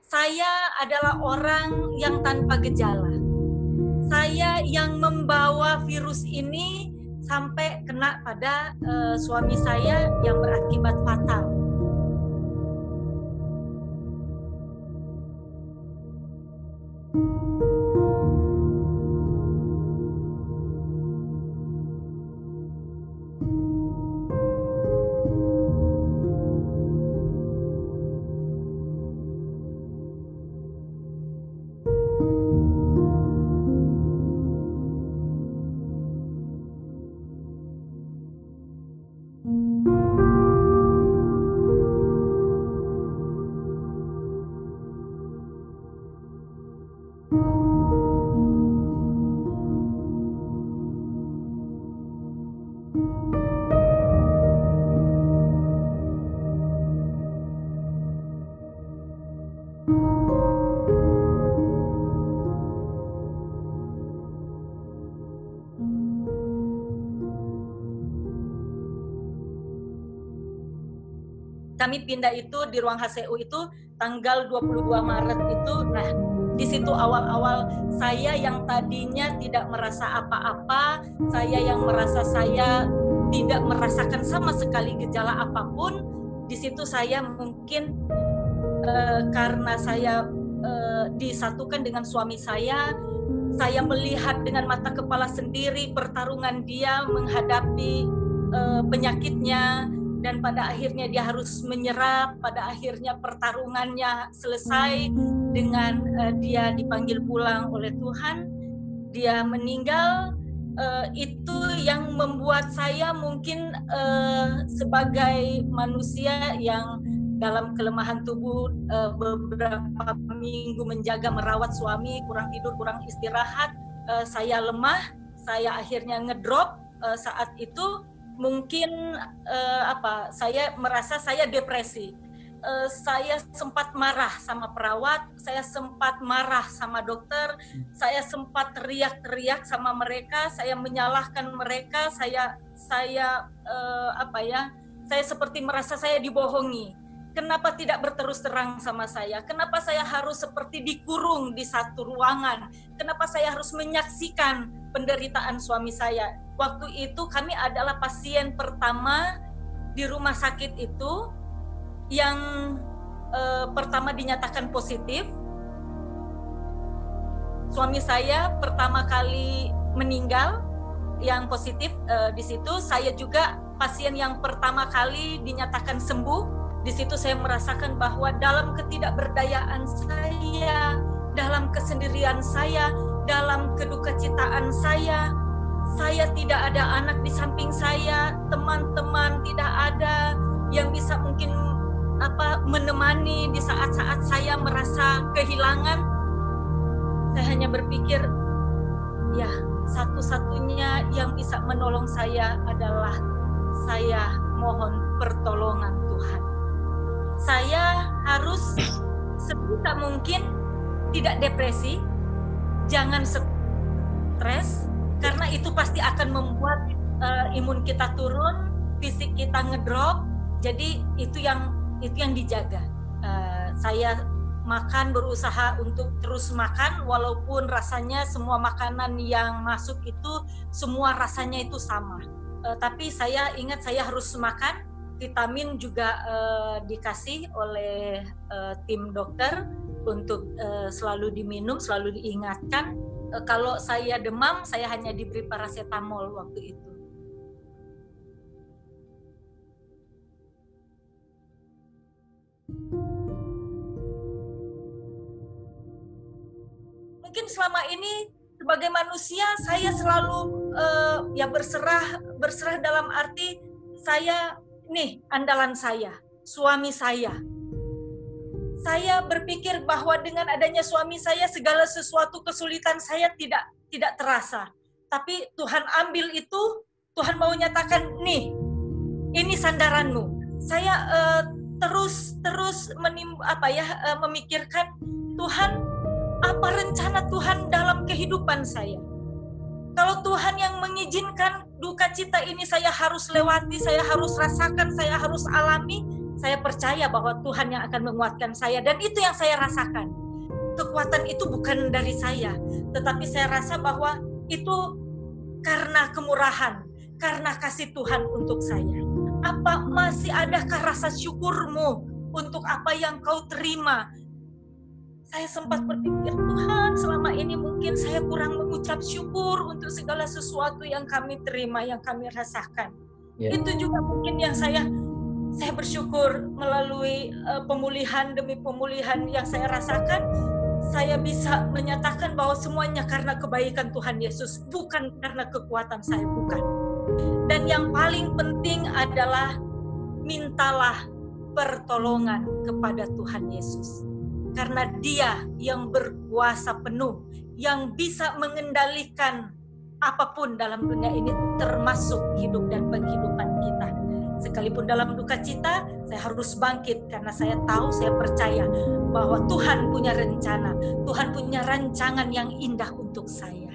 Saya adalah orang yang tanpa gejala. Saya yang membawa virus ini sampai kena pada suami saya yang berakibat fatal. Kami pindah itu di ruang HCU itu tanggal 22 Maret itu. Nah, di situ awal-awal saya yang tadinya tidak merasa apa-apa, saya yang merasa saya tidak merasakan sama sekali gejala apapun, di situ saya mungkin karena saya disatukan dengan suami saya melihat dengan mata kepala sendiri pertarungan dia menghadapi penyakitnya, dan pada akhirnya dia harus menyerah. Pada akhirnya pertarungannya selesai dengan dia dipanggil pulang oleh Tuhan, dia meninggal. Itu yang membuat saya mungkin sebagai manusia yang dalam kelemahan tubuh beberapa minggu menjaga merawat suami, kurang tidur, kurang istirahat, saya lemah, saya akhirnya ngedrop saat itu. Mungkin saya merasa saya depresi. Saya sempat marah sama perawat, saya sempat marah sama dokter, saya sempat teriak-teriak sama mereka, saya menyalahkan mereka, saya seperti merasa saya dibohongi. Kenapa tidak berterus terang sama saya? Kenapa saya harus seperti dikurung di satu ruangan? Kenapa saya harus menyaksikan penderitaan suami saya? Waktu itu kami adalah pasien pertama di rumah sakit itu yang pertama dinyatakan positif. Suami saya pertama kali meninggal yang positif di situ. Saya juga pasien yang pertama kali dinyatakan sembuh. Di situ saya merasakan bahwa dalam ketidakberdayaan saya, dalam kesendirian saya, dalam kedukacitaaan saya tidak ada anak di samping saya, teman-teman tidak ada yang bisa mungkin menemani di saat-saat saya merasa kehilangan. Saya hanya berpikir, ya satu-satunya yang bisa menolong saya adalah saya mohon pertolongan Tuhan. Saya harus sebisa mungkin tidak depresi, jangan stres, karena itu pasti akan membuat imun kita turun, fisik kita ngedrop. Jadi itu yang dijaga. Saya makan, berusaha untuk terus makan, walaupun rasanya semua makanan yang masuk itu semua rasanya itu sama. Tapi saya ingat saya harus makan. Vitamin juga dikasih oleh tim dokter untuk selalu diminum, selalu diingatkan. Kalau saya demam, saya hanya diberi paracetamol waktu itu. Mungkin selama ini sebagai manusia saya selalu berserah dalam arti saya nih andalan saya, suami saya. Saya berpikir bahwa dengan adanya suami saya segala sesuatu kesulitan saya tidak terasa. Tapi Tuhan ambil itu, Tuhan mau nyatakan nih, ini sandaranmu. Saya terus memikirkan Tuhan, apa rencana Tuhan dalam kehidupan saya. Kalau Tuhan yang mengizinkan duka cita ini saya harus lewati, saya harus rasakan, saya harus alami, saya percaya bahwa Tuhan yang akan menguatkan saya, dan itu yang saya rasakan. Kekuatan itu bukan dari saya, tetapi saya rasa bahwa itu karena kemurahan, karena kasih Tuhan untuk saya. Apa masih adakah rasa syukurmu untuk apa yang kau terima? Saya sempat berpikir, Tuhan, selama ini mungkin saya kurang mengucap syukur untuk segala sesuatu yang kami terima, yang kami rasakan. Itu juga mungkin yang saya bersyukur melalui pemulihan demi pemulihan yang saya rasakan. Saya bisa menyatakan bahwa semuanya karena kebaikan Tuhan Yesus, bukan karena kekuatan saya, bukan. Dan yang paling penting adalah mintalah pertolongan kepada Tuhan Yesus. Karena Dia yang berkuasa penuh, yang bisa mengendalikan apapun dalam dunia ini, termasuk hidup dan penghidupan kita. Sekalipun dalam duka cita, saya harus bangkit karena saya tahu, saya percaya bahwa Tuhan punya rencana, Tuhan punya rancangan yang indah untuk saya.